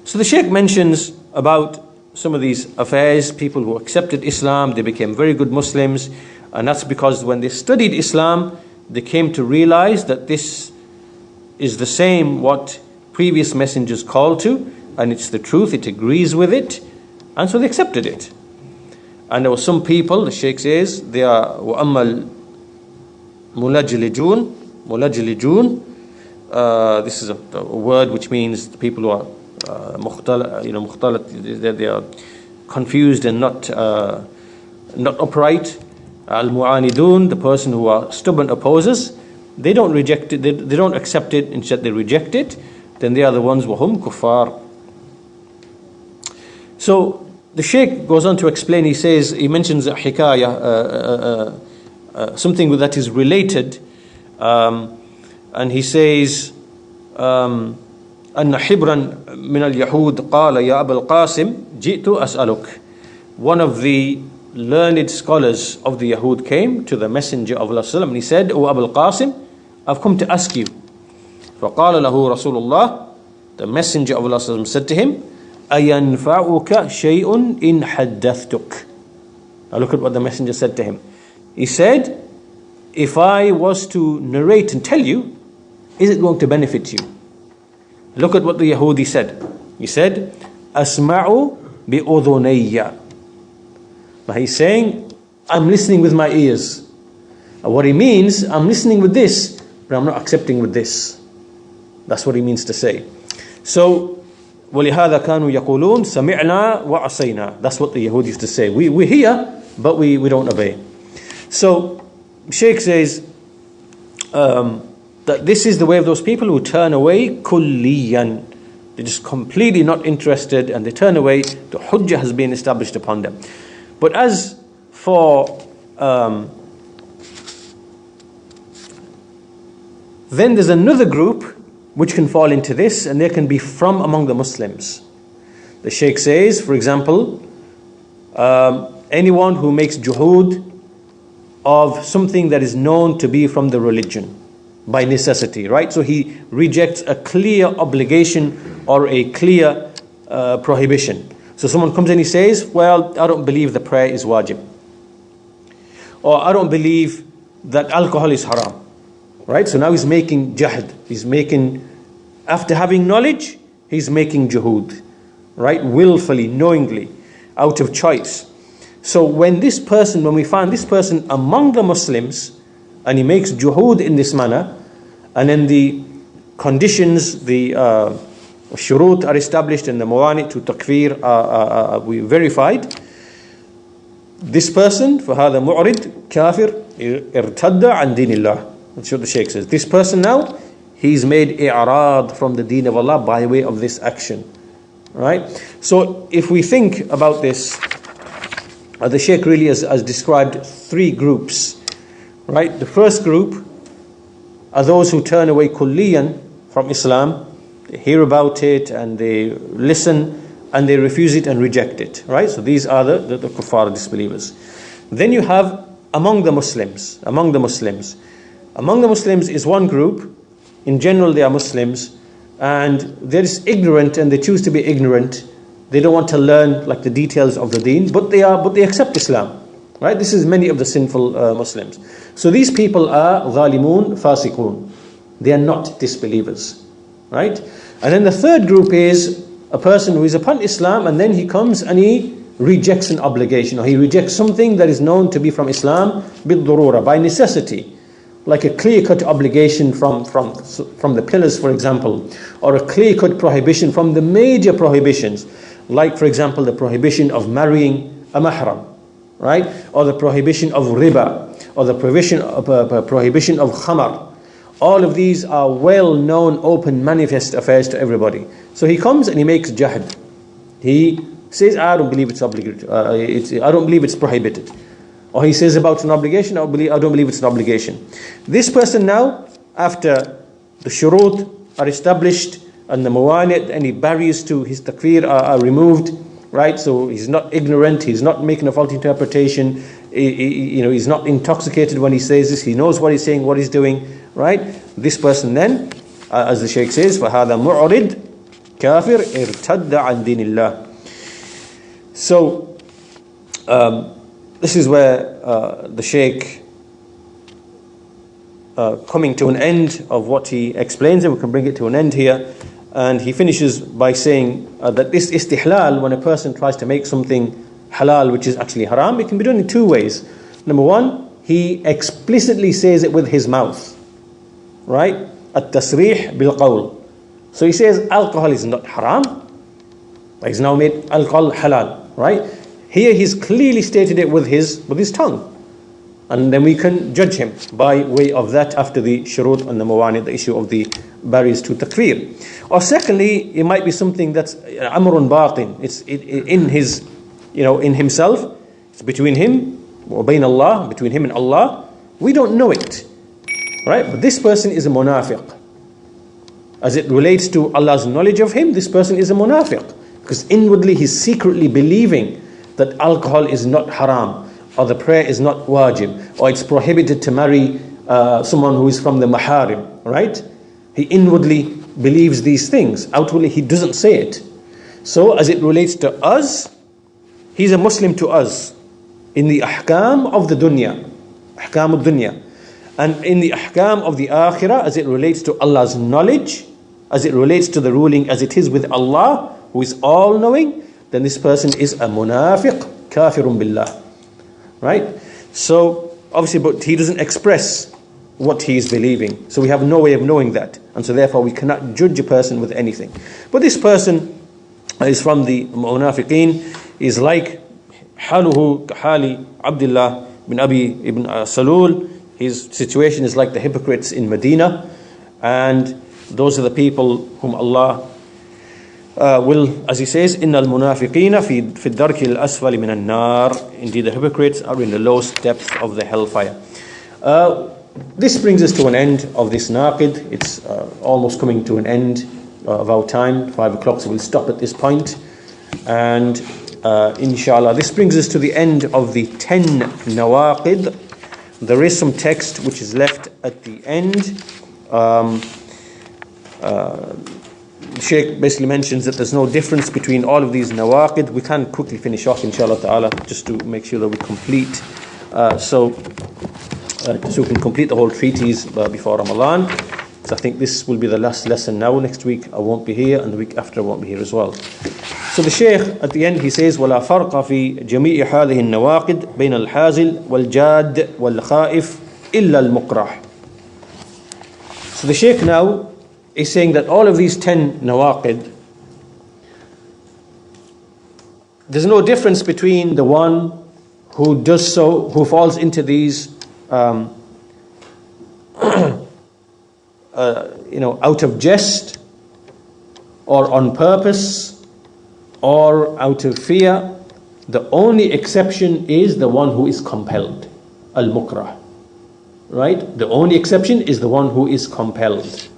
[SPEAKER 1] So the Shaykh mentions about some of these affairs, people who accepted Islam, they became very good Muslims, and that's because when they studied Islam, they came to realize that this is the same what previous messengers called to, and it's the truth, it agrees with it, and so they accepted it. And there were some people, the Shaykh says, they are وَأَمَّا الْمُلَجِّلِجُونَ. This is a word which means the people who are mukhtalat, they are confused and not upright. Al-mu'anidun, the person who are stubborn opposers, they don't reject it, they don't accept it, instead they reject it, then they are the ones wahum kuffar. So the Shaykh goes on to explain, he mentions a hikayah, something that is related, and he says, أن حبرا من اليهود قال يا أبا القاسم جئت أسألك. One of the learned scholars of the Yahud came to the Messenger of Allah and he said, O Abu al-Qasim, I've come to ask you. فقال له رسول الله, the Messenger of Allah said to him, أينفعك شيء إن حدثتك. Now look at what the Messenger said to him. He said, if I was to narrate and tell you, is it going to benefit you? Look at what the Yahudi said. He said, أسمع بأذني. Now he's saying, I'm listening with my ears. And what he means, I'm listening with this, but I'm not accepting with this. That's what he means to say. So, وَلِهَذَا كَانُوا يَقُولُونَ سَمِعْنَا وَعَصَيْنَا. That's what the Yahudi used to say. We hear, but we don't obey. So, Shaykh says that this is the way of those people who turn away kulliyan. They're just completely not interested and they turn away. The hujjah has been established upon them. But as for then there's another group which can fall into this, and they can be from among the Muslims. The Shaykh says, for example, anyone who makes juhud of something that is known to be from the religion by necessity, right? So he rejects a clear obligation or a clear prohibition. So someone comes and he says, well, I don't believe the prayer is wajib, or I don't believe that alcohol is haram, right? So now he's making jahd, he's making, after having knowledge, he's making juhud, right? Willfully, knowingly, out of choice. So when we find this person among the Muslims, and he makes juhud in this manner, and then the conditions, the shurut are established, and the mawani to takfir are we verified, this person, فَهَذَا مُعْرِض كَافِرْ ارْتَدَّ عَنْ دِينِ اللَّهِ. That's what the Shaykh says. This person now, he's made i'rad from the deen of Allah by way of this action. Right? So if we think about this, the Shaykh really has described three groups. Right? The first group are those who turn away kulliyan from Islam. They hear about it and they listen and they refuse it and reject it. Right? So these are the kuffar, disbelievers. Then you have among the Muslims. Among the Muslims is one group. In general, they are Muslims and they're just ignorant and they choose to be ignorant. They don't want to learn like the details of the deen, but they accept Islam. Right? This is many of the sinful Muslims. So these people are ظالمون فاسقون. They are not disbelievers. Right? And then the third group is a person who is upon Islam and then he comes and he rejects an obligation, or he rejects something that is known to be from Islam بالضرورة, by necessity, like a clear-cut obligation from the pillars, for example, or a clear-cut prohibition from the major prohibitions, like for example the prohibition of marrying a mahram, right, or the prohibition of riba, or the prohibition of khamar. All of these are well-known, open, manifest affairs to everybody. So he comes and he makes jahd. He says, I don't believe it's obligatory. I don't believe it's prohibited. Or he says about an obligation, I don't believe it's an obligation. This person now, after the shurut are established and the mawani', any barriers to his takfir are removed, right? So he's not ignorant, he's not making a faulty interpretation, he's not intoxicated when he says this, he knows what he's saying, what he's doing, right? This person then, as the Shaykh says, فَهَذَا مُعْرِض كَافِرْ ارْتَدَّ عَنْ دِينِ اللَّهِ. So, this is where the Shaykh, coming to an end of what he explains, and we can bring it to an end here, and he finishes by saying that this istihlal, when a person tries to make something halal which is actually haram, it can be done in two ways. Number one, he explicitly says it with his mouth, right? At-tasrih bil-qawl. So he says alcohol is not haram, but he's now made alcohol halal, right? Here he's clearly stated it with his tongue. And then we can judge him by way of that after the shurut and the mawani, the issue of the barriers to takfir. Or secondly, it might be something that's amrun batin. It's in his, in himself. It's between him, Allah, between him and Allah. We don't know it, right? But this person is a munafiq. As it relates to Allah's knowledge of him, this person is a munafiq. Because inwardly he's secretly believing that alcohol is not haram, or the prayer is not wajib, or it's prohibited to marry someone who is from the maharim, right? He inwardly believes these things. Outwardly he doesn't say it. So as it relates to us, he's a Muslim to us in the ahkam of the dunya, ahkam of dunya. And in the ahkam of the akhirah, as it relates to Allah's knowledge, as it relates to the ruling as it is with Allah, who is all-knowing, then this person is a munafiq, kafirun billah. Right? So, obviously, but he doesn't express what he is believing. So we have no way of knowing that. And so therefore we cannot judge a person with anything. But this person is from the munafiqeen, is like haluhu kahali Abdullah bin Abi ibn Salul. His situation is like the hypocrites in Medina. And those are the people whom Allah will, as he says, إِنَّ الْمُنَافِقِينَ فِي الدَّرْكِ الْأَسْفَلِ مِنَ النَّارِ. Indeed, the hypocrites are in the lowest depth of the hellfire. This brings us to an end of this naqid. It's almost coming to an end of our time, 5 o'clock, so we'll stop at this point. And inshallah, this brings us to the end of the 10 nawaqid. There is some text which is left at the end. The Shaykh basically mentions that there's no difference between all of these nawaqid. We can quickly finish off, inshallah ta'ala, just to make sure that we complete. So we can complete the whole treatise before Ramadan. So I think this will be the last lesson now. Next week I won't be here, and the week after I won't be here as well. So the Shaykh at the end he says, وَلَا فَرْقَ فِي جَمِيعِ هَذِهِ النَّوَاقِدِ بَيْنَ الْحَازِلِ وَالْجَادِ وَالْخَائِفِ إِلَّا الْمُقْرَحِ. So the Shaykh now is saying that all of these 10 nawaqid, there's no difference between the one who does so, who falls into these, out of jest, or on purpose, or out of fear, the only exception is the one who is compelled, al-mukrah. Right? The only exception is the one who is compelled.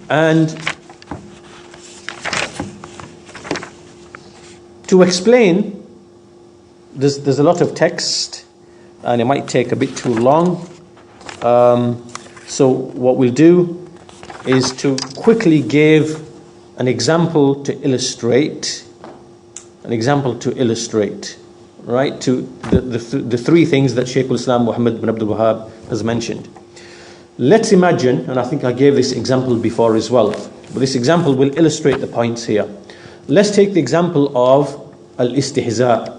[SPEAKER 1] And to explain, there's a lot of text, and it might take a bit too long. So what we'll do is to quickly give an example to illustrate, right, to the three things that Shaykh al-Islam Muhammad bin Abdul Wahhab has mentioned. Let's imagine, and I think I gave this example before as well, but this example will illustrate the points here. Let's take the example of al-istihza,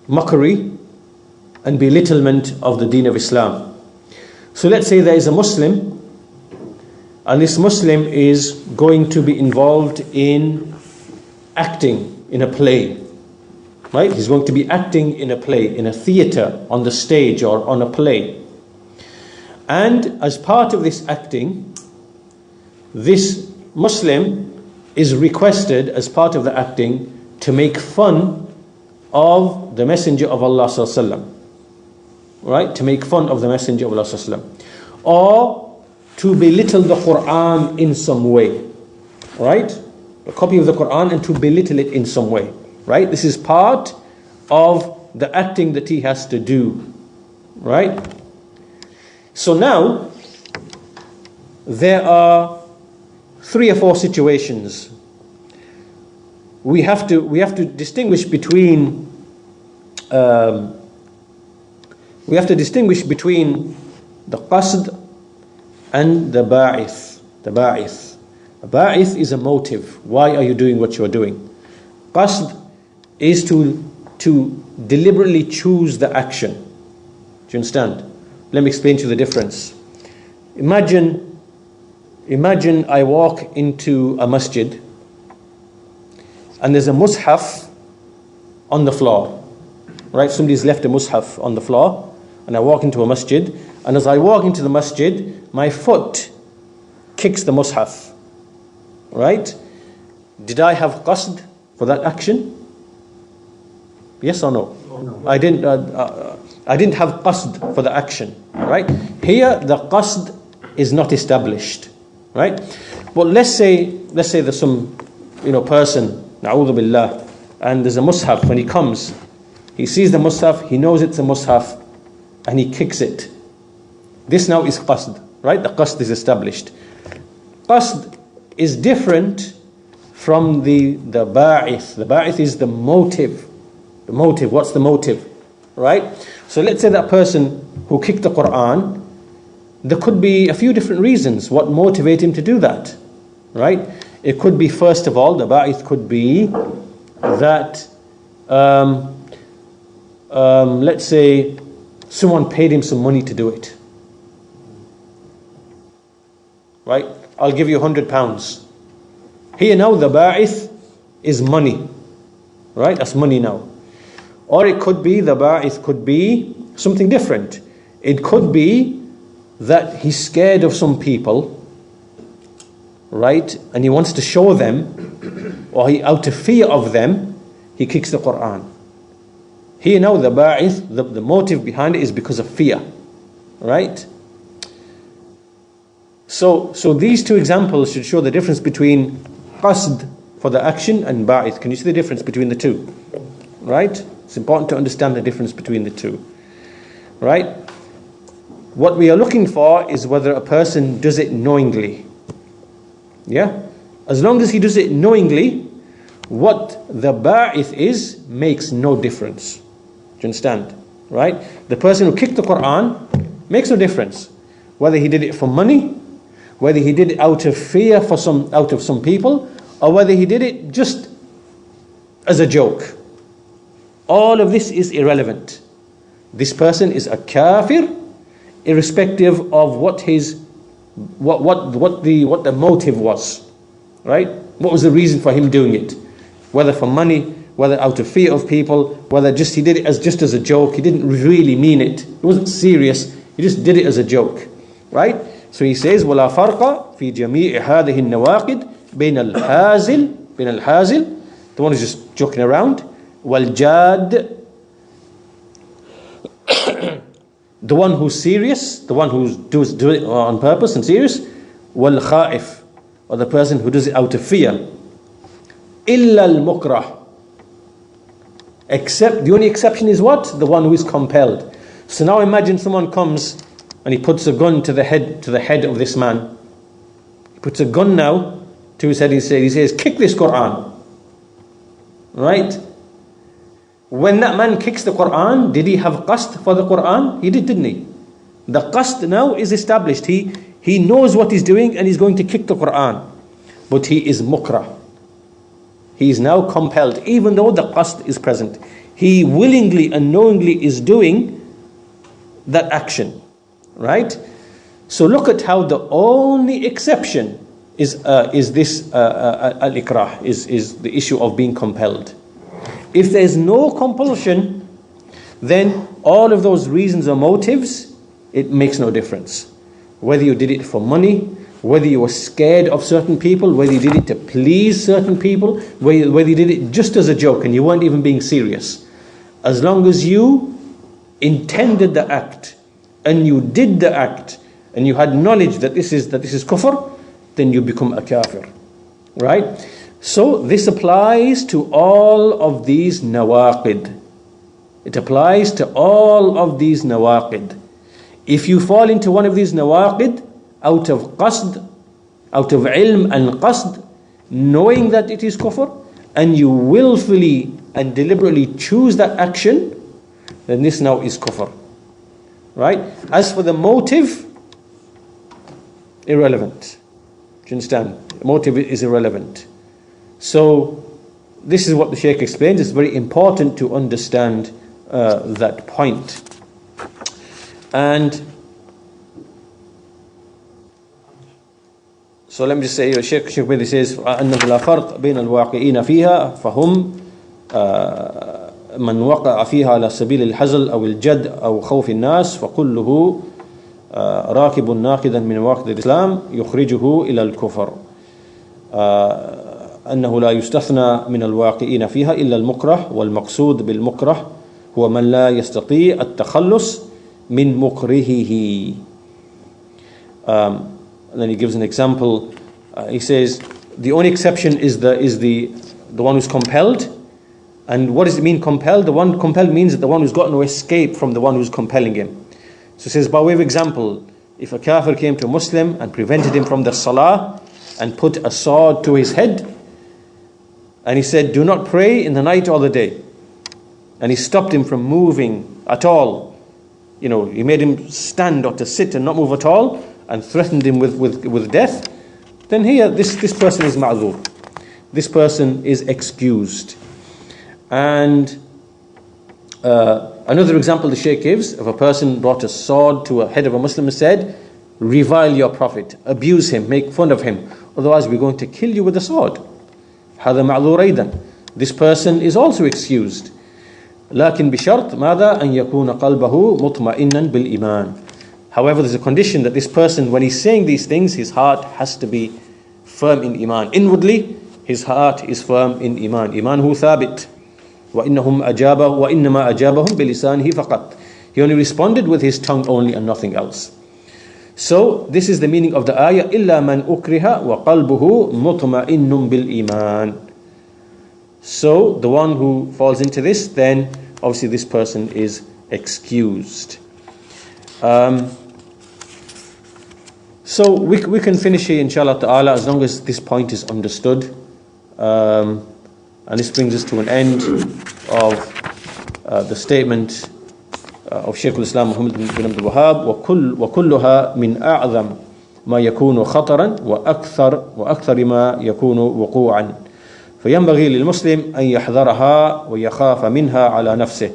[SPEAKER 1] mockery and belittlement of the deen of Islam. So let's say there is a Muslim, and this Muslim is going to be involved in acting in a play. Right? He's going to be acting in a play, in a theatre, on the stage or on a play. And as part of this acting, this Muslim is requested as part of the acting to make fun of the Messenger of Allah sallallahu alaihi wasallam. Right? To make fun of the Messenger of Allah sallallahu alaihi wasallam. Or to belittle the Quran in some way. Right? A copy of the Quran and to belittle it in some way. Right? This is part of the acting that he has to do. Right? So now, there are 3 or 4 situations. We have to distinguish between the qasd and the ba'ith. The ba'ith. A ba'ith is a motive. Why are you doing what you're doing? Qasd is to deliberately choose the action. Do you understand? Let me explain to you the difference. Imagine I walk into a masjid and there's a mushaf on the floor. Right? Somebody's left a mushaf on the floor, and I walk into a masjid, and as I walk into the masjid, my foot kicks the mushaf. Right? Did I have qasd for that action? Yes or no? No. I didn't have qasd for the action. Right? Here the qasd is not established. Right? But let's say there's some person, na'udhu billah, and there's a mushaf. When he comes, he sees the mushaf, he knows it's a mushaf, and he kicks it. This now is qasd. Right? The qasd is established. Qasd is different from the ba'ith. The ba'ith is the motive. The motive, what's the motive? Right? So let's say that person who kicked the Quran, there could be a few different reasons what motivate him to do that. Right? It could be, first of all, the ba'ith could be that let's say someone paid him some money to do it. Right? I'll give you £100. Here now the ba'ith is money. Right? That's money now. Or it could be, the ba'ith could be something different. It could be that he's scared of some people, right? And he wants to show them, or he, out of fear of them, he kicks the Quran. Here now the ba'ith, the motive behind it is because of fear. Right? So these 2 examples should show the difference between qasd for the action and ba'ith. Can you see the difference between the 2? Right? It's important to understand the difference between the 2. Right? What we are looking for is whether a person does it knowingly. Yeah? As long as he does it knowingly, what the ba'ith is makes no difference. Do you understand? Right? The person who kicked the Quran makes no difference. Whether he did it for money, whether he did it out of fear out of some people, or whether he did it just as a joke. All of this is irrelevant. This person is a kafir, irrespective of what the motive was. Right? What was the reason for him doing it? Whether for money, whether out of fear of people, whether he did it just as a joke. He didn't really mean it. It wasn't serious. He just did it as a joke, right? So he says, وَلَا فَرْقَ فِي جَمِيعِ هَذِهِ النَّوَاقِدِ بَيْنَ الْحَازِلِ, the one who's just joking around, وَالْجَادِ, the one who's serious, the one who's does it on purpose and serious, وَالْخَائِفِ, or the person who does it out of fear. إِلَّا الْمُكْرَهِ, except, the only exception is what? The one who is compelled. So now imagine someone comes and he puts a gun to the head of this man. He puts a gun now to his head. He says, kick this Quran. Right? When that man kicks the Quran, did he have qasd for the Quran? He did, didn't he? The qasd now is established. He knows what he's doing and he's going to kick the Quran. But he is mukrah. He is now compelled, even though the qasd is present. He willingly and knowingly is doing that action. Right? So look at how the only exception is this al-ikrah, is the issue of being compelled. If there is no compulsion, then all of those reasons or motives, it makes no difference. Whether you did it for money, whether you were scared of certain people, whether you did it to please certain people, whether you did it just as a joke and you weren't even being serious. As long as you intended the act and you did the act and you had knowledge that this is kufr, then you become a kafir. Right? So this applies to all of these nawaqid. It applies to all of these nawaqid. If you fall into one of these nawaqid out of qasd, out of ilm and qasd, knowing that it is kufr, and you willfully and deliberately choose that action, then this now is kufr. Right? As for the motive, irrelevant. Do you understand? The motive is irrelevant. So this is what the Shaykh explains. It's very important to understand that point. And so let me just say, Shaykh Bidi says, أنه لا فرق بين الواقعين فيها فهم من وقع فيها على سبيل الحزل أو الجد أو خوف الناس فكله راكب ناقدا من نواقض الإسلام يخرجه إلى الكفر. أنه لا يستثنى من الواقعين فيها إلا المكره، والمقصود بالمكره هو من لا يستطيع التخلص من مكرهه. And then he gives an example. He says the only exception is the one who's compelled. And what does it mean compelled? The one compelled means that the one who's got no escape from the one who's compelling him. So he says, by way of example, if a kafir came to a Muslim and prevented him from the salah and put a sword to his head, and he said, do not pray in the night or the day, and he stopped him from moving at all, he made him stand or to sit and not move at all, and threatened him with death, then here this person is ma'zur. This person is excused. And another example the Shaykh gives of a person brought a sword to a head of a Muslim and said, revile your Prophet, abuse him, make fun of him, otherwise we're going to kill you with a sword. هذا معذور أيضا. This person is also excused. لكن بشرط ماذا أن يكون قلبه مطمئنا بالإيمان. However, there's a condition that this person, when he's saying these things, his heart has to be firm in iman. Inwardly, his heart is firm in iman. إيمانه ثابت. وإنما أجابهم بلسانه فقط. He only responded with his tongue only and nothing else. So this is the meaning of the ayah. إلا من أكره وقلبه مطمئن بالإيمان. So the one who falls into this, then obviously this person is excused. So we can finish here inshallah ta'ala as long as this point is understood. And this brings us to an end of the statement of Shaykh al-Islam Muhammad bin Abdul Wahhab, وكلها من أعظم ما يكون خطرا وأكثر ما يكون وقوعا فينبغي للمسلم أن يحذرها ويخاف منها على نفسه.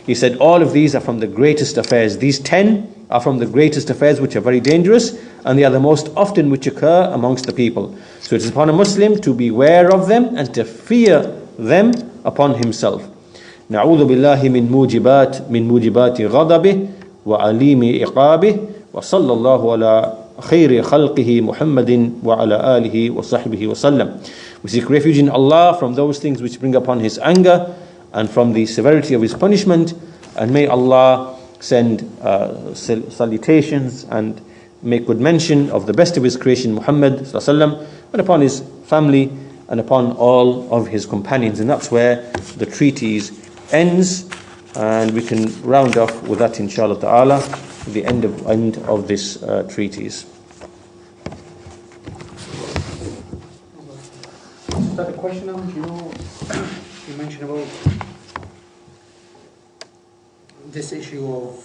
[SPEAKER 1] He said all of these are from the greatest affairs. These 10 are from the greatest affairs which are very dangerous, and they are the most often which occur amongst the people. So it is upon a Muslim to beware of them and to fear them upon himself. نعوذ بالله من موجبات غضبه وعليم عقابه وصلى الله على خير خلقه محمد وعلى آله وصحبه وسلم. We seek refuge in Allah from those things which bring upon His anger and from the severity of His punishment, and may Allah send salutations and make good mention of the best of His creation, Muhammad ﷺ, and upon his family and upon all of his companions. And that's where the treatise ends, and we can round off with that inshallah ta'ala, the end of this treatise.
[SPEAKER 2] Is that a question now? Do you know, you mentioned about this issue of